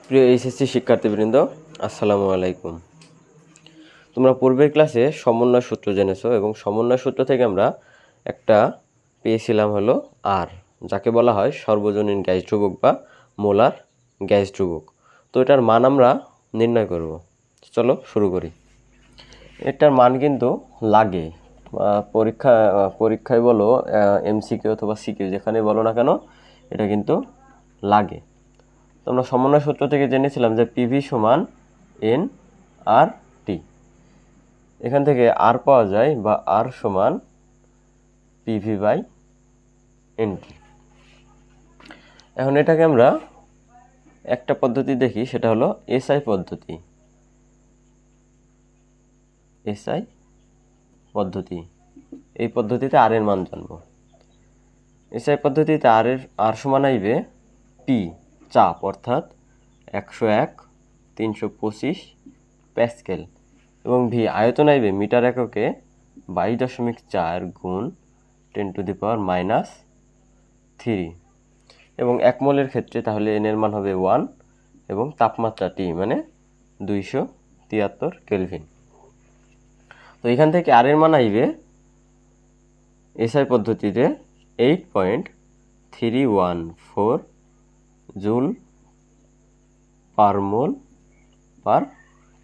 প্রিয় এইচএসসি শিক্ষার্থীবৃন্দ, আসসালামু আলাইকুম। তোমরা পূর্বের ক্লাসে সমন্বয় সূত্র জেনেছো এবং সমন্বয় সূত্র থেকে আমরা একটা পেয়েছিলাম হলো আর, যাকে বলা হয় সর্বজনীন গ্যাস ধ্রুবক বা মোলার গ্যাস ধ্রুবক। তো এটার মান আমরা নির্ণয় করব। চলো শুরু করি। এটার মান কিন্তু লাগে পরীক্ষায় বলো, এমসিকিউ অথবা সিকিউ যেখানে বলো না কেন, এটা কিন্তু লাগে। তো আমরা সমন্বয় সূত্র থেকে জেনেছিলাম যে পিভি সমান এন আর টি। এখান থেকে আর পাওয়া যায় বা আর সমান পিভি বাই এন টি। এখন এটাকে আমরা একটা পদ্ধতি দেখি, সেটা হলো এসআই পদ্ধতি। এসআই পদ্ধতি, এই পদ্ধতিতে আর এর মান জানব। এসআই পদ্ধতিতে আর সমান আইবে পি চাপ, অর্থাৎ 101/325 প্যাসকেল, এবং ভি আয়তন আইবে মিটার এককে 22.4 গুণ 10⁻³ এবং 1 মোলের ক্ষেত্রে তাহলে এন এর মান হবে 1 এবং তাপমাত্রা টি মানে 273 কেলভিন। তো এখান থেকে আর এর মান আইবে এসআই পদ্ধতিতে 8.314 জুল পার মোল পার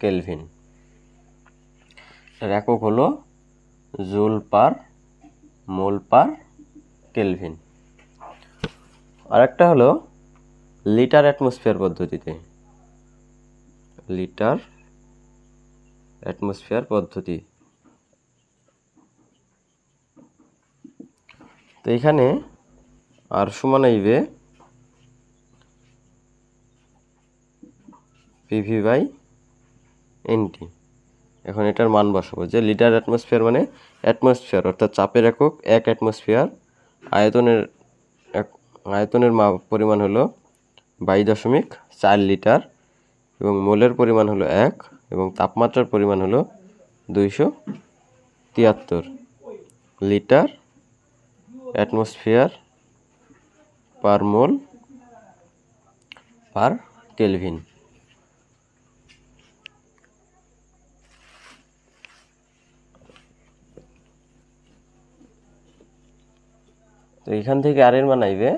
কেলভিন। এর একক হলো জুল পার মোল পার কেলভিন। আরেকটা হলো লিটার অ্যাটমসফিয়ার পদ্ধতিতে। লিটার অ্যাটমসফিয়ার পদ্ধতি। তো এখানে আর সমান আইবে পিভি বাই এনটি। এখন এটার মান বসাবো যে লিটার অ্যাটমসফিয়ার মানে অ্যাটমসফিয়ার অর্থাৎ চাপের একক 1 অ্যাটমসফিয়ার, আয়তনের পরিমাণ হলো 22.4 লিটার এবং মোলের পরিমাণ হলো 1 এবং তাপমাত্রার পরিমাণ হলো 273 লিটার অ্যাটমসফিয়ার পার মোল পার কেলভিন। তো এখান থেকে আর এর মান আইবে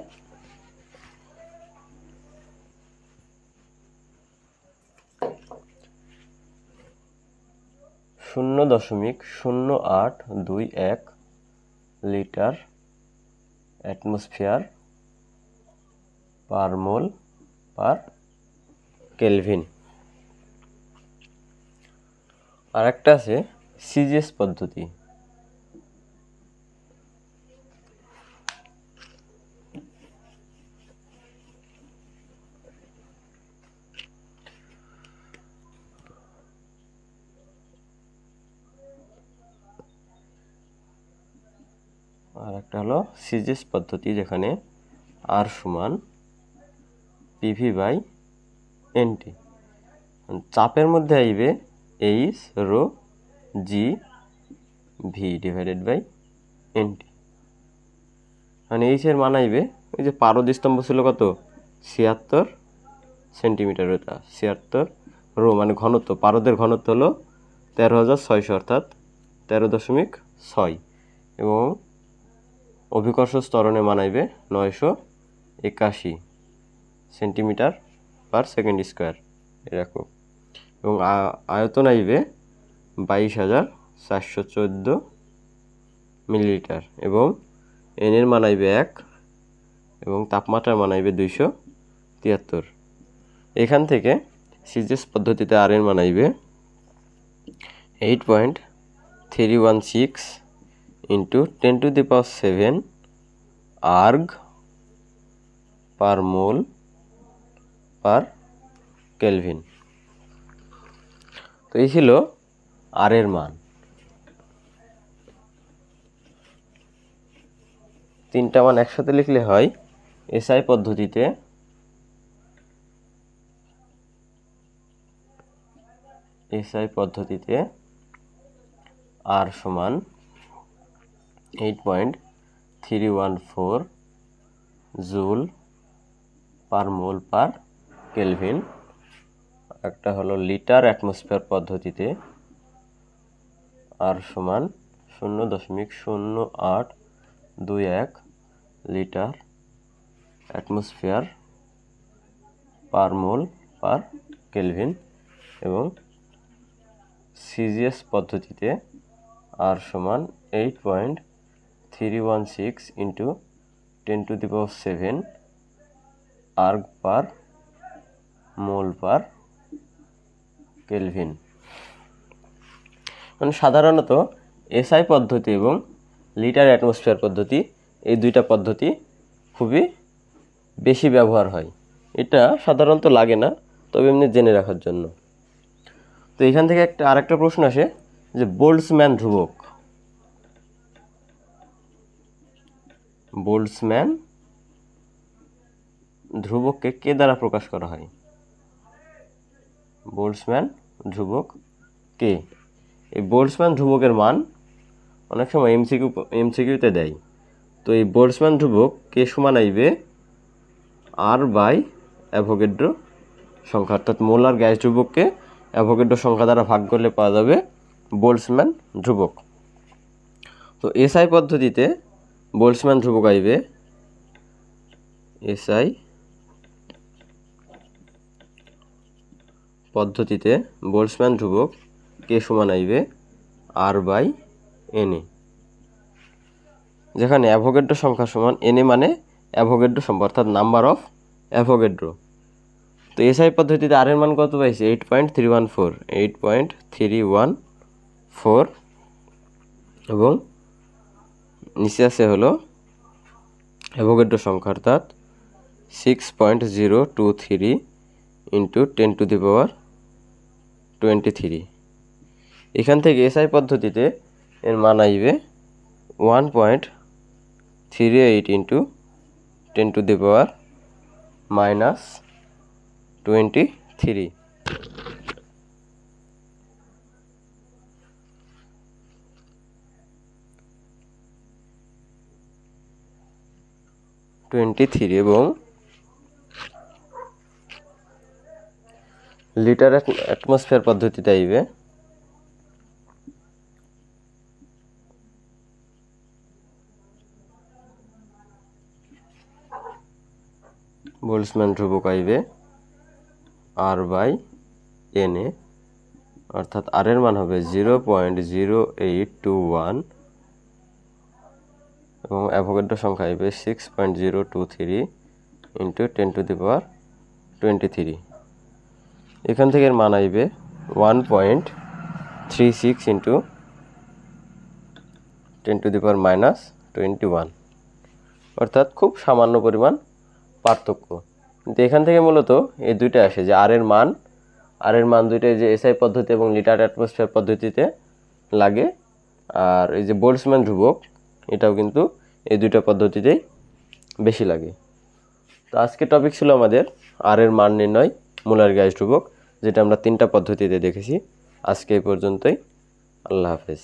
0.0821 লিটার অ্যাটমসফিয়ার পার মোল পার কেলভিন। আর একটা আছে সিজিএস পদ্ধতি। আর একটা হলো সিজিএস পদ্ধতি, যেখানে আর সমান পিভি বাই এনটি। চাপের মধ্যে আইবে H rho g V divided by N T. মানে এইচ এর মান আইবে, ওই যে পারদ স্তম্ভ ছিল কত 76 সেন্টিমিটার, ওটা 76 রো মানে ঘনত্ব, পারদের ঘনত্ব হলো 13,600 অর্থাৎ 13.6 এবং অভিকর্ষ ত্বরণের মান আইবে 981 সেন্টিমিটার পার সেকেন্ড স্কোয়ার এরকম, এবং আয়তন আইবে 22,414 মিলিলিটার এবং এন এর মান আইবে 1 এবং তাপমাত্রার মান আইবে 273। এখান থেকে সিজিএস পদ্ধতিতে আর এর মান আইবে 8.316 ইন্টু 10⁻7 আর্গ পার মোল পার কেলভিন। তো এই ছিল আর এর মান। তিনটা মান একসাথে লিখলে হয় এসআই পদ্ধতিতে আর সমান 8.314 জুল পার মোল পার কেলভিন একটা হলো লিটার অ্যাটমসফিয়ার পদ্ধতিতে আর সমান 0.0821 লিটার অ্যাটমসফিয়ার পার মোল পার কেলভিন এবং সিজিএস পদ্ধতিতে আর সমান 8.316 ইন্টু 10⁷ আর্গ পার মোল পার কেলভিন। মানে সাধারণত এসআই পদ্ধতি এবং লিটার অ্যাটমসফিয়ার পদ্ধতি এই দুইটা পদ্ধতি খুবই বেশি ব্যবহার হয়। এটা সাধারণত লাগে না, তবে এমনি জেনে রাখার জন্য। তো এখান থেকে আরেকটা প্রশ্ন আসে যে বোল্টজম্যান ধ্রুবককে কে দ্বারা প্রকাশ করা হয়? বোল্টজম্যান ধ্রুবক কে? এই বোল্টজম্যান ধ্রুবকের মান অনেক সময় এমসিকিউতে দেয়। তো এই বোল্টজম্যান ধ্রুবক কে সমান আইবে আর বাই অ্যাভোগাড্রো সংখ্যা, অর্থাৎ মোলার গ্যাস ধ্রুবককে অ্যাভোগাড্রো সংখ্যা দ্বারা ভাগ করলে পাওয়া যাবে বোল্টজম্যান ধ্রুবক। তো এসআই পদ্ধতিতে বোল্টজম্যান ধ্রুবক আইবে এসআই পদ্ধতিতে বোল্টজম্যান ধ্রুবক কে সমান আইবে আর বাই এনএ, যেখানে অ্যাভোগাড্রো সংখ্যা সমান এনএ মানে অ্যাভোগাড্রো সংখ্যা, অর্থাৎ নাম্বার অফ অ্যাভোগাড্রো। তো এসআই পদ্ধতিতে আর এর মান কত পাইছে? 8.314 এবং নিচে আছে হলো অ্যাভোগাড্রো সংখ্যা, অর্থাৎ 6.023 ইন্টু 10⁻23। এখান থেকে এসআই পদ্ধতিতে এর মান আইবে 1.38 ইন্টু 10⁻23। এবং লিটার অ্যাটমসফিয়ার পদ্ধতিতে আইবে বোল্টজম্যান ধ্রুবক আইবে আর বাই এনএ, অর্থাৎ আর এর মান হবে 0.0821 এবং অ্যাভোগাড্রো সংখ্যা আইবে 6.023 ইন্টু 10⁻23। এখান থেকে এর মান আইবে 1.36 ইন্টু 10⁻21, অর্থাৎ খুব সামান্য পরিমাণ পার্থক্য। কিন্তু এখান থেকে মূলত এই দুইটা আসে যে আর এর মান দুইটাই যে এসআই পদ্ধতি এবং লিটার অ্যাটমসফিয়ার পদ্ধতিতে লাগে, আর এই যে বোল্টজম্যান ধ্রুবক এটাও কিন্তু এই দুইটা পদ্ধতিতেই বেশি লাগে। তো আজকে টপিক ছিল আমাদের আর এর মান নির্ণয় মোলার গ্যাস ধ্রুবক, যেটা আমরা 3টা পদ্ধতিতে দেখেছি। আজকে এই পর্যন্তই। আল্লাহ হাফেজ।